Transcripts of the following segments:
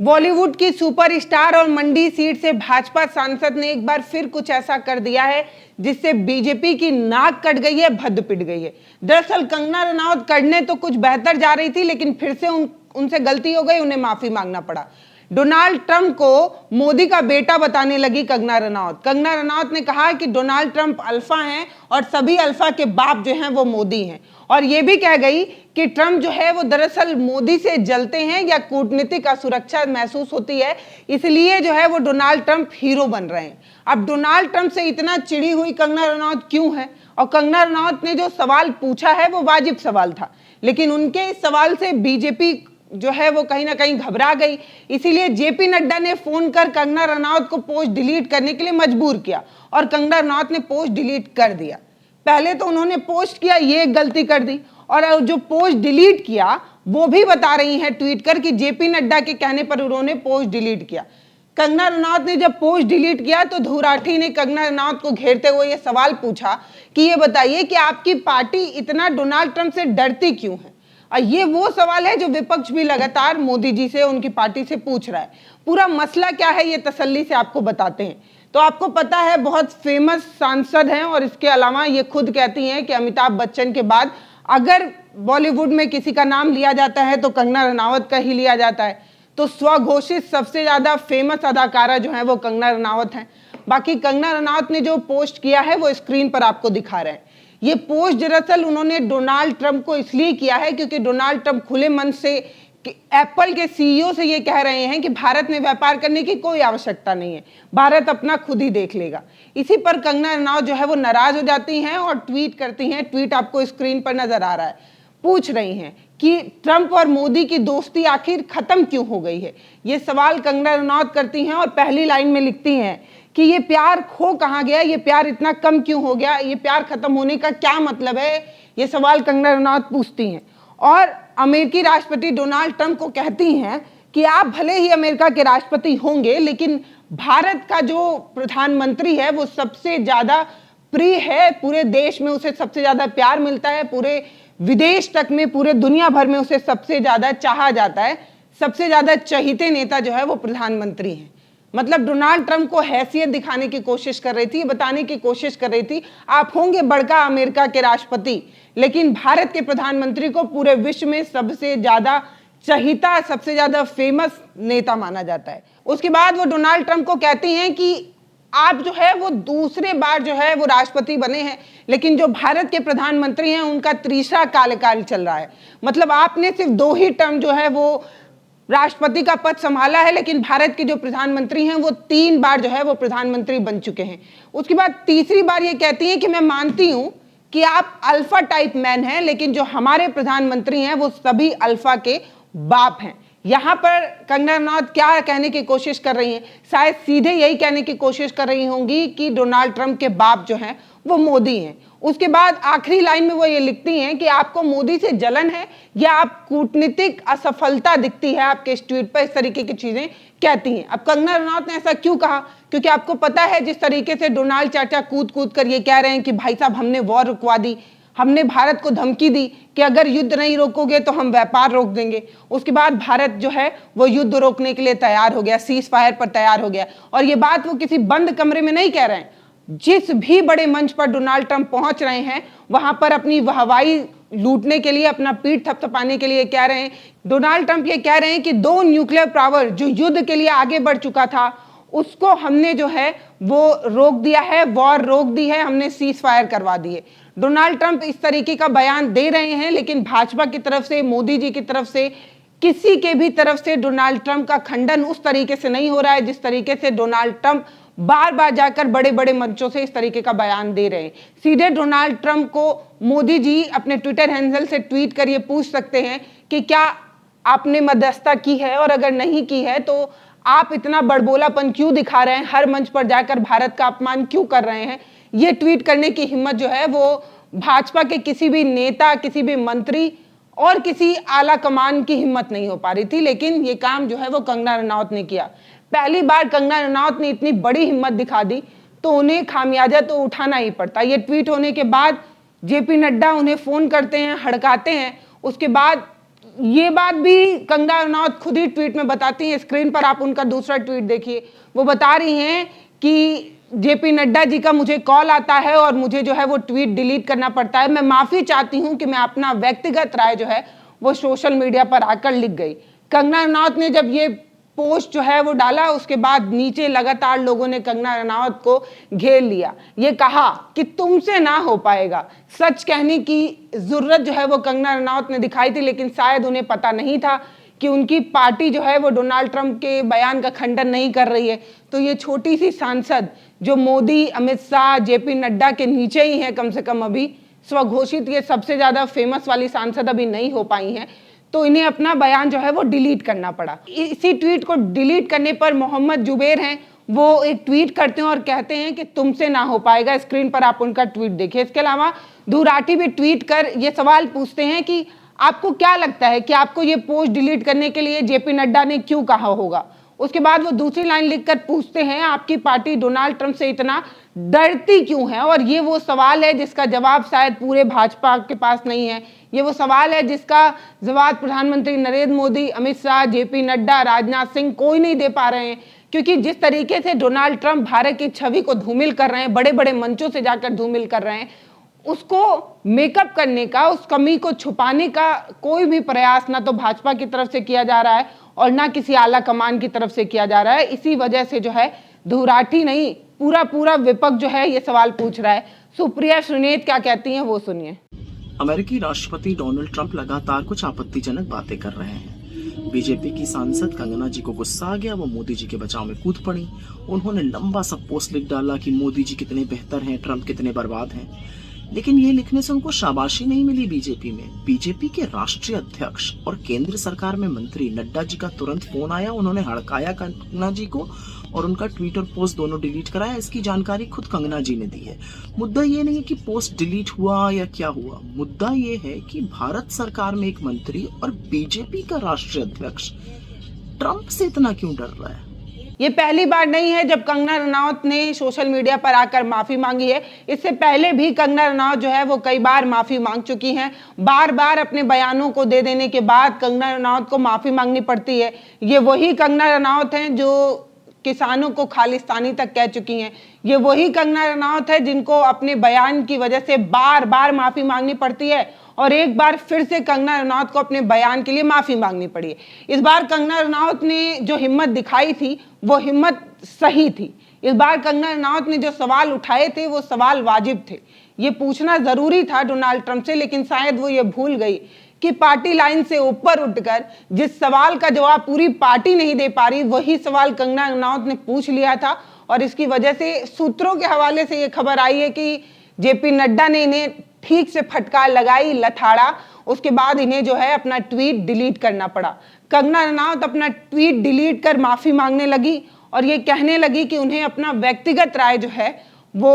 बॉलीवुड की सुपरस्टार और मंडी सीट से भाजपा सांसद ने एक बार फिर कुछ ऐसा कर दिया है जिससे बीजेपी की नाक कट गई है, भद्द पिट गई है। दरअसल कंगना रनौत करने तो कुछ बेहतर जा रही थी, लेकिन फिर से उनसे गलती हो गई, उन्हें माफी मांगना पड़ा। डोनाल्ड ट्रंप को मोदी का बेटा बताने लगी कंगना रनौत। कंगना रनौत ने कहा कि डोनाल्ड ट्रंप अल्फा हैं और सभी अल्फा के बाप जो हैं वो मोदी हैं, और ये भी कह गई कि ट्रंप जो है वो दरअसल मोदी से जलते हैं या कूटनीतिक असुरक्षा महसूस होती है, इसलिए जो है वो डोनाल्ड ट्रंप हीरो बन रहे हैं। अब डोनाल्ड ट्रंप से इतना चिड़ी हुई कंगना रनौत क्यों है? और कंगना रनौत ने जो सवाल पूछा है वो वाजिब सवाल था, लेकिन उनके इस सवाल से बीजेपी जो है वो कहीं ना कहीं घबरा गई। इसीलिए जेपी नड्डा ने फोन कर कंगना रनौत को पोस्ट डिलीट करने के लिए मजबूर किया और कंगना रनौत ने पोस्ट डिलीट कर दिया। पहले तो उन्होंने पोस्ट किया, ये एक गलती कर दी, और जो पोस्ट डिलीट किया वो भी बता रही हैं ट्वीट कर कि जेपी नड्डा के कहने पर उन्होंने पोस्ट डिलीट किया। कंगना रनौत ने जब पोस्ट डिलीट किया तो धुराठी ने कंगना रनौत को घेरते हुए ये सवाल पूछा कि ये बताइए कि आपकी पार्टी इतना डोनाल्ड ट्रंप से डरती क्यों है? और ये वो सवाल है जो विपक्ष भी लगातार मोदी जी से, उनकी पार्टी से पूछ रहा है। पूरा मसला क्या है ये तसल्ली से आपको बताते हैं। तो आपको पता है बहुत फेमस सांसद हैं, और इसके अलावा ये खुद कहती हैं कि अमिताभ बच्चन के बाद अगर बॉलीवुड में किसी का नाम लिया जाता है तो कंगना रनावत का ही लिया जाता है। तो स्वघोषित सबसे ज्यादा फेमस अदाकारा जो है वो कंगना रनावत हैं। बाकी कंगना रनावत ने जो पोस्ट किया है वो स्क्रीन पर आपको दिखा रहे हैं। ये पोस्ट दरअसल उन्होंने डोनाल्ड ट्रंप को इसलिए किया है क्योंकि डोनाल्ड ट्रंप खुले मन से एप्पल के सीईओ से ये कह रहे हैं कि भारत में व्यापार करने की कोई आवश्यकता नहीं है, भारत अपना खुद ही देख लेगा। इसी पर कंगना रनौत जो है वो नाराज हो जाती हैं और ट्वीट करती हैं। ट्वीट आपको स्क्रीन पर नजर आ रहा है। पूछ रही हैं कि ट्रंप और मोदी की दोस्ती आखिर खत्म क्यों हो गई है। ये सवाल कंगना रनौत करती हैं और पहली लाइन में लिखती हैं कि ये प्यार खो कहाँ गया, ये प्यार इतना कम क्यों हो गया, ये प्यार खत्म होने का क्या मतलब है, ये सवाल कंगना रनौत पूछती हैं। और अमेरिकी राष्ट्रपति डोनाल्ड ट्रंप को कहती हैं कि आप भले ही अमेरिका के राष्ट्रपति होंगे, लेकिन भारत का जो प्रधानमंत्री है वो सबसे ज्यादा प्रिय है, पूरे देश में उसे सबसे ज्यादा प्यार मिलता है, पूरे विदेश तक में, पूरे दुनिया भर में उसे सबसे ज्यादा चाहा जाता है, सबसे ज्यादा चहीते नेता जो है वो प्रधानमंत्री हैं। मतलब डोनाल्ड ट्रंप को हैसियत दिखाने की कोशिश कर रही थी, बताने की कोशिश कर रही थी आप होंगे बड़का अमेरिका के राष्ट्रपति, लेकिन भारत के प्रधानमंत्री को पूरे विश्व में सबसे ज्यादा चहीता, सबसे ज्यादा फेमस नेता माना जाता है। उसके बाद वो डोनाल्ड ट्रंप को कहती हैं कि आप जो है वो दूसरे बार जो है वो राष्ट्रपति बने हैं, लेकिन जो भारत के प्रधानमंत्री हैं उनका तीसरा कार्यकाल चल रहा है। मतलब आपने सिर्फ 2 ही टर्म जो है वो राष्ट्रपति का पद संभाला है, लेकिन भारत के जो प्रधानमंत्री हैं वो 3 बार जो है वो प्रधानमंत्री बन चुके हैं। उसके बाद तीसरी बार ये कहती हैं कि मैं मानती हूं कि आप अल्फा टाइप मैन हैं, लेकिन जो हमारे प्रधानमंत्री हैं वो सभी अल्फा के बाप हैं। यहां पर कंगना रनौत क्या कहने की कोशिश कर रही हैं? शायद सीधे यही कहने की कोशिश कर रही होंगी कि डोनाल्ड ट्रंप के बाप जो हैं वो मोदी हैं। उसके बाद आखिरी लाइन में वो ये लिखती हैं कि आपको मोदी से जलन है या आप कूटनीतिक असफलता दिखती है आपके इस ट्वीट पर, इस तरीके की चीजें कहती हैं। अब कंगना रनौत ने ऐसा क्यों कहा? क्योंकि आपको पता है जिस तरीके से डोनाल्ड चाचा कूद कूद कर ये कह रहे हैं कि भाई साहब हमने वॉर रुकवा दी, हमने भारत को धमकी दी कि अगर युद्ध नहीं रोकोगे तो हम व्यापार रोक देंगे। उसके बाद भारत जो है वो युद्ध रोकने के लिए तैयार हो गया, सीज फायर पर तैयार हो गया। और ये बात वो किसी बंद कमरे में नहीं कह रहे हैं, जिस भी बड़े मंच पर डोनाल्ड ट्रंप पहुंच रहे हैं वहां पर अपनी वाहवाही लूटने के लिए, अपना पीठ थपथपाने के लिए कह रहे हैं। डोनाल्ड ट्रंप ये कह रहे हैं कि 2 न्यूक्लियर पावर जो युद्ध के लिए आगे बढ़ चुका था उसको हमने जो है वो रोक दिया है, वॉर रोक दी है, हमने सीज फायर करवा दी है। डोनाल्ड ट्रंप इस तरीके का बयान दे रहे हैं, लेकिन भाजपा की तरफ से, मोदी जी की तरफ से, किसी के भी तरफ से डोनाल्ड ट्रंप का खंडन उस तरीके से नहीं हो रहा है जिस तरीके से डोनाल्ड ट्रंप बार बार जाकर बड़े बड़े मंचों से इस तरीके का बयान दे रहे हैं। सीधे डोनाल्ड ट्रंप को मोदी जी अपने ट्विटर हैंडल से ट्वीट कर ये पूछ सकते हैं कि क्या आपने मध्यस्थता की है, और अगर नहीं की है तो आप इतना बड़बोलापन क्यों दिखा रहे हैं, हर मंच पर जाकर भारत का अपमान क्यों कर रहे हैं। ये ट्वीट करने की हिम्मत जो है वो भाजपा के किसी भी नेता, किसी भी मंत्री और किसी आला कमान की हिम्मत नहीं हो पा रही थी, लेकिन ये काम जो है वो कंगना रनौत ने किया। पहली बार कंगना रनौत ने इतनी बड़ी हिम्मत दिखा दी तो उन्हें खामियाजा तो उठाना ही पड़ता। ये ट्वीट होने के बाद जेपी नड्डा उन्हें फोन करते हैं, हड़काते हैं। उसके बाद ये बात भी कंगना रनौत खुद ही ट्वीट में बताती हैं। स्क्रीन पर आप उनका दूसरा ट्वीट देखिए। वो बता रही हैं कि जेपी नड्डा जी का मुझे कॉल आता है और मुझे जो है वो ट्वीट डिलीट करना पड़ता है। मैं माफी चाहती हूं कि मैं अपना व्यक्तिगत राय जो है वो सोशल मीडिया पर आकर लिख गई। कंगना रनौत ने जब ये पोस्ट जो है वो डाला, उसके बाद नीचे लगातार लोगों ने कंगना रनौत को घेर लिया। ये कहा कि तुमसे ना हो पाएगा। सच कहने की जरूरत जो है वो कंगना रनौत ने दिखाई थी, लेकिन शायद उन्हें पता नहीं था कि उनकी पार्टी जो है वो डोनाल्ड ट्रंप के बयान का खंडन नहीं कर रही है। तो ये छोटी सी सांसद जो मोदी, अमित शाह, जेपी नड्डा के नीचे ही है, कम से कम अभी स्वघोषित ये सबसे ज्यादा फेमस वाली सांसद अभी नहीं हो पाई हैं, तो इन्हें अपना बयान जो है वो डिलीट करना पड़ा। इसी ट्वीट को डिलीट करने पर मोहम्मद जुबैर हैं, वो एक ट्वीट करते हैं और कहते हैं कि तुमसे ना हो पाएगा। स्क्रीन पर आप उनका ट्वीट देखिए। इसके अलावा ध्रुव राठी भी ट्वीट कर ये सवाल पूछते हैं कि आपको क्या लगता है कि आपको ये पोस्ट डिलीट करने के लिए जेपी नड्डा ने क्यों कहा होगा। उसके बाद वो दूसरी लाइन लिखकर पूछते हैं आपकी पार्टी डोनाल्ड ट्रंप से इतना डरती क्यों है। और ये वो सवाल है जिसका जवाब शायद पूरे भाजपा के पास नहीं है। ये वो सवाल है जिसका जवाब प्रधानमंत्री नरेंद्र मोदी, अमित शाह, जेपी नड्डा, राजनाथ सिंह कोई नहीं दे पा रहे हैं। क्योंकि जिस तरीके से डोनाल्ड ट्रंप भारत की छवि को धूमिल कर रहे हैं, बड़े बड़े मंचों से जाकर धूमिल कर रहे हैं, उसको मेकअप करने का, उस कमी को छुपाने का कोई भी प्रयास ना तो भाजपा की तरफ से किया जा रहा है और ना किसी आला कमान की तरफ से किया जा रहा है। इसी वजह से जो है ध्रुव राठी नहीं, पूरा विपक्ष जो है ये सवाल पूछ रहा है। सुप्रिया सुनेत क्या कहती हैं वो सुनिए। अमेरिकी राष्ट्रपति डोनाल्ड ट्रंप लगातार कुछ आपत्तिजनक बातें कर रहे हैं। बीजेपी की सांसद कंगना जी को गुस्सा आ गया, वो मोदी जी के बचाव में कूद पड़ी। उन्होंने लंबा सा पोस्ट लिख डाला कि मोदी जी कितने बेहतर हैं, ट्रंप कितने बर्बाद हैं। लेकिन ये लिखने से उनको शाबाशी नहीं मिली। बीजेपी के राष्ट्रीय अध्यक्ष और केंद्र सरकार में मंत्री नड्डा जी का तुरंत फोन आया। उन्होंने हड़काया कंगना जी को और उनका ट्वीट और पोस्ट दोनों डिलीट कराया। इसकी जानकारी खुद कंगना जी ने दी है। मुद्दा ये नहीं है कि पोस्ट डिलीट हुआ या क्या हुआ, मुद्दा ये है कि भारत सरकार में एक मंत्री और बीजेपी का राष्ट्रीय अध्यक्ष ट्रंप से इतना क्यों डर रहा है। ये पहली बार नहीं है जब कंगना रनौत ने सोशल मीडिया पर आकर माफी मांगी है। इससे पहले भी कंगना रनौत जो है वो कई बार माफी मांग चुकी हैं। बार बार अपने बयानों को दे देने के बाद कंगना रनौत को माफी मांगनी पड़ती है। ये वही कंगना रनौत हैं जो किसानों को खालिस्तानी तक कह चुकी हैं। ये वही कंगना रनौत है जिनको अपने बयान की वजह से बार बार माफी मांगनी पड़ती है और एक बार फिर से कंगना रनौत को अपने बयान के लिए माफी मांगनी पड़ी है। इस बार कंगना रनौत ने जो हिम्मत दिखाई थी वो हिम्मत सही थी। इस बार कंगना रनौत ने जो सवाल उठाए थे वो सवाल वाजिब थे। ये पूछना जरूरी था डोनाल्ड ट्रंप से, लेकिन शायद वो ये भूल गई कि पार्टी लाइन से ऊपर उठकर जिस सवाल का जवाब पूरी पार्टी नहीं दे पा रही, वही सवाल कंगना रनौत ने पूछ लिया था। और इसकी वजह से सूत्रों के हवाले से ये खबर आई है कि जेपी नड्डा ने इन्हें ठीक से फटकार लगाई, लथाड़ा। उसके बाद इन्हें जो है अपना ट्वीट डिलीट करना पड़ा। कंगना रनौत अपना ट्वीट डिलीट कर माफी मांगने लगी और ये कहने लगी कि उन्हें अपना व्यक्तिगत राय जो है वो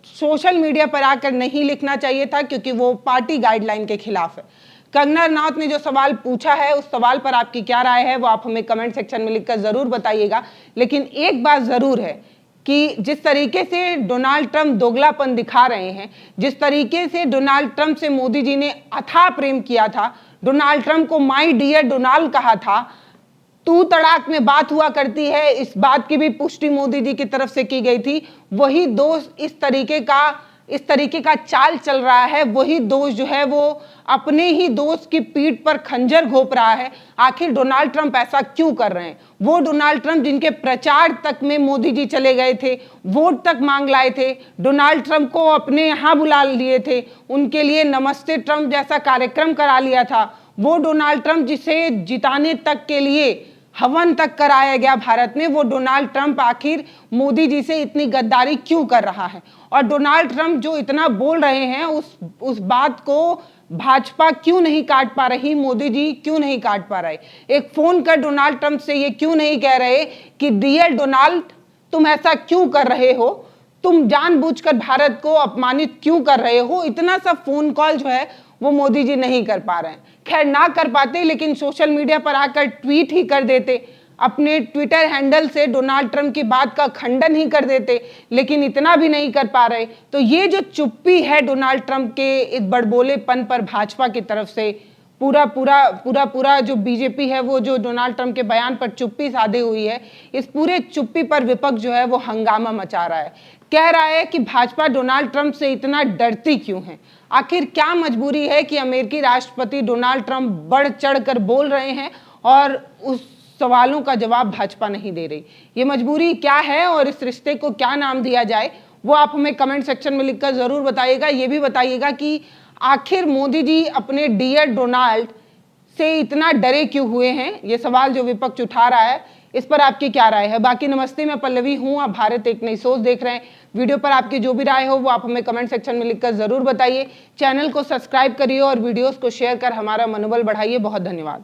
सोशल मीडिया पर आकर नहीं लिखना चाहिए था, क्योंकि वो पार्टी गाइडलाइन के खिलाफ है। कंगना रनौत ने जो सवाल पूछा है उस सवाल पर आपकी क्या राय है वो आप हमें कमेंट सेक्शन में लिखकर जरूर बताइएगा। लेकिन एक बात जरूर है कि जिस तरीके से डोनाल्ड ट्रंप दोगलापन दिखा रहे हैं, जिस तरीके से डोनाल्ड ट्रंप से मोदी जी ने अथाह प्रेम किया था, डोनाल्ड ट्रंप को माय डियर डोनाल्ड कहा था, तू तड़ाक में बात हुआ करती है, इस बात की भी पुष्टि मोदी जी की तरफ से की गई थी। वही दोस्त इस तरीके का चाल चल रहा है। वही दोस्त जो है वो अपने ही दोस्त की पीठ पर खंजर घोंप रहा है। आखिर डोनाल्ड ट्रंप ऐसा क्यों कर रहे हैं? वो डोनाल्ड ट्रंप जिनके प्रचार तक में मोदी जी चले गए थे, वोट तक मांग लाए थे, डोनाल्ड ट्रंप को अपने यहाँ बुला लिए थे, उनके लिए नमस्ते ट्रंप जैसा कार्यक्रम करा लिया था। वो डोनाल्ड ट्रंप जिसे जिताने तक के लिए हवन तक कराया गया भारत में, वो डोनाल्ड ट्रंप आखिर मोदी जी से इतनी गद्दारी क्यों कर रहा है? और डोनाल्ड ट्रंप जो इतना बोल रहे हैं उस बात को भाजपा क्यों नहीं काट पा रही, मोदी जी क्यों नहीं काट पा रहे? एक फोन कर डोनाल्ड ट्रंप से ये क्यों नहीं कह रहे कि डियर डोनाल्ड तुम ऐसा क्यों कर रहे हो, तुम जानबूझकर भारत को अपमानित क्यों कर रहे हो? इतना सा फोन कॉल जो है वो मोदी जी नहीं कर पा रहे हैं। खैर ना कर पाते, लेकिन सोशल मीडिया पर आकर ट्वीट ही कर देते, अपने ट्विटर हैंडल से डोनाल्ड ट्रंप की बात का खंडन ही कर देते, लेकिन इतना भी नहीं कर पा रहे। तो ये जो चुप्पी है डोनाल्ड ट्रंप के इस बड़बोलेपन पर भाजपा की तरफ से, पूरा जो बीजेपी है वो जो डोनाल्ड ट्रंप के बयान पर चुप्पी साधे हुई है, इस पूरे चुप्पी पर विपक्ष जो है वो हंगामा मचा रहा है। कह रहा है कि भाजपा डोनाल्ड ट्रंप से इतना डरती क्यों है, आखिर क्या मजबूरी है कि अमेरिकी राष्ट्रपति डोनाल्ड ट्रंप बढ़ चढ़ कर बोल रहे हैं और उस सवालों का जवाब भाजपा नहीं दे रही। ये मजबूरी क्या है और इस रिश्ते को क्या नाम दिया जाए, वो आप हमें कमेंट सेक्शन में लिखकर जरूर बताइएगा। ये भी बताइएगा कि आखिर मोदी जी अपने डियर डोनाल्ड से इतना डरे क्यों हुए हैं। ये सवाल जो विपक्ष उठा रहा है, इस पर आपकी क्या राय है। बाकी नमस्ते, मैं पल्लवी हूं, आप भारत एक नई सोच देख रहे हैं। वीडियो पर आपकी जो भी राय हो वो आप हमें कमेंट सेक्शन में लिखकर जरूर बताइए। चैनल को सब्सक्राइब करिए और वीडियोस को शेयर कर हमारा मनोबल बढ़ाइए। बहुत धन्यवाद।